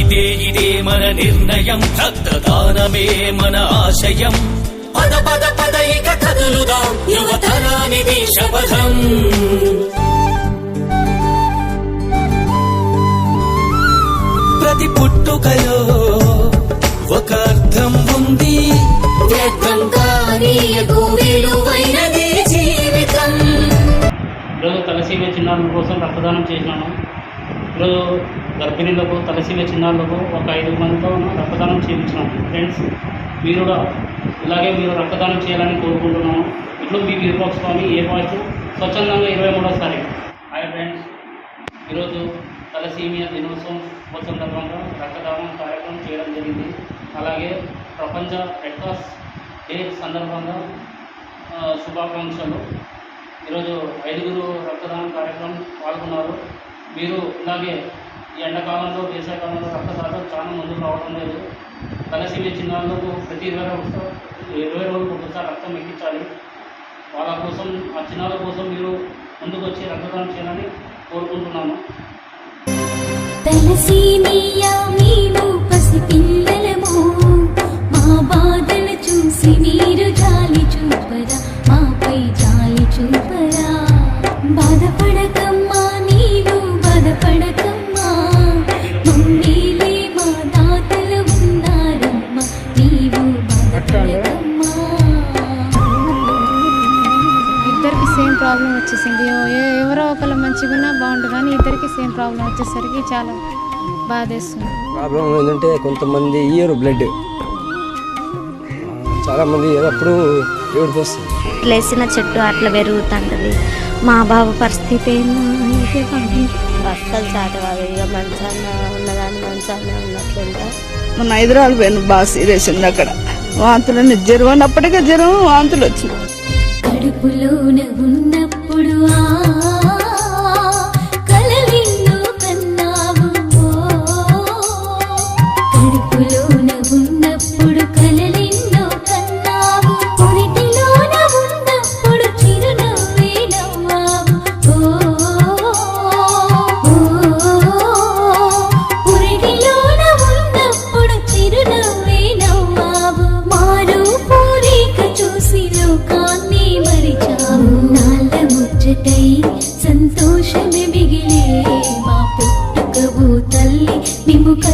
ఇదే మన నిర్ణయం, రక్తదానమే మన ఆశయం. పద పద పద ఇక కదులుదాం, యువతరానిది శపథం. ప్రతి పుట్టుకలో ఒక అర్థం ఉంది, వ్యర్థం కానీయకు విలువైనది జీవితం. ఈరోజు తలసీమియా చిన్నారుల కోసం రక్తదానం చేసినాను. ఈరోజు గర్భిణీలకు తలసీమియా చిన్నారులకు ఒక 5 మందితో రక్తదానం చేయించినాను. ఫ్రెండ్స్, మీరు కూడా ఇలాగే మీరు రక్తదానం చేయాలని కోరుకుంటున్నాను. ఇట్లు మీ విరూపాక్ష స్వామి, ఏ పాజిటివ్, స్వచ్ఛందంగా 23వ తారీఖు. హాయ్ ఫ్రెండ్స్, ఈరోజు తలసీమియా దినోత్సవం సందర్భంగా రక్తదానం కార్యక్రమం చేయడం జరిగింది. అలాగే ప్రపంచ రెడ్ క్రాస్ డే సందర్భంగా శుభాకాంక్షలు. ఈరోజు 5గురు రక్తదానం కార్యక్రమం పాల్గొన్నారు. మీరు ఇలాగే ఈ ఎండాకాలంలో, వేసవికాలంలో రక్తదాతలు చాలా ముందుకు రావడం లేదు. తలసీమియా చిన్నారులకు ప్రతి 20 రోజులకు ఒకసారి రక్తం ఎక్కించాలి. వాళ్ళ కోసం, ఆ చిన్నారుల కోసం మీరు ముందుకు వచ్చి రక్తదానం చేయాలని కోరుకుంటున్నాను. తలసీమియా మేము పసిపిల్లలము, మా బాధలు చూసి మీరు జాలి చూపరా, మాపై జాలి చూపరా. బాధపడకమ్మా, నీవు బాధపడకమ్మా, మమ్మీలే మా దాతలు ఉన్నారమ్మా, నీవు బాధపడకమ్మా. ఇద్దరికి సేమ్ ప్రాబ్లం వచ్చేసింది. ఎవరో ఒకళ్ళు మంచిగా ఉన్నా బాగుంటుంది, కానీ ఇద్దరికి సేమ్ ప్రాబ్లం వచ్చేసరికి చాలా బాధేస్తుంది. ప్రాబ్లం ఏంటంటే కొంతమంది ఇయ్యరు బ్లడ్, చాలామంది అప్పుడు ఏడుపు వస్తుంది. లేసిన చెట్టు అట్లా పెరుగుతుంటుంది. మా బాబు పరిస్థితి అస్సలు చాట కాదు. ఇక మంచాన్న ఉన్నదాన్ని మంచాన్నే ఉన్నట్లుంటా. మొన్న హైదరాబాద్ పోయిన బాగా సీరియస్ ఉంది. అక్కడ వాంతులు, జ్వరం అన్నప్పటికే జ్వరం, వాంతులు వచ్చినాయి. కడుపులోన ఉన్నప్పుడు కలలిన్ను కన్నావు, కడుపులోన ఉన్నప్పుడు కలలిన్ను కన్నావు, పురిటిలోన ఉన్నప్పుడు చిరునవ్వే నవ్వావు, పురిటిలోన ఉన్నప్పుడు చిరునవ్వే నవ్వావు. మారు పూరిక చూసి లోకాన్ని మరిచావు, నాళ్ళ ముచ్చటై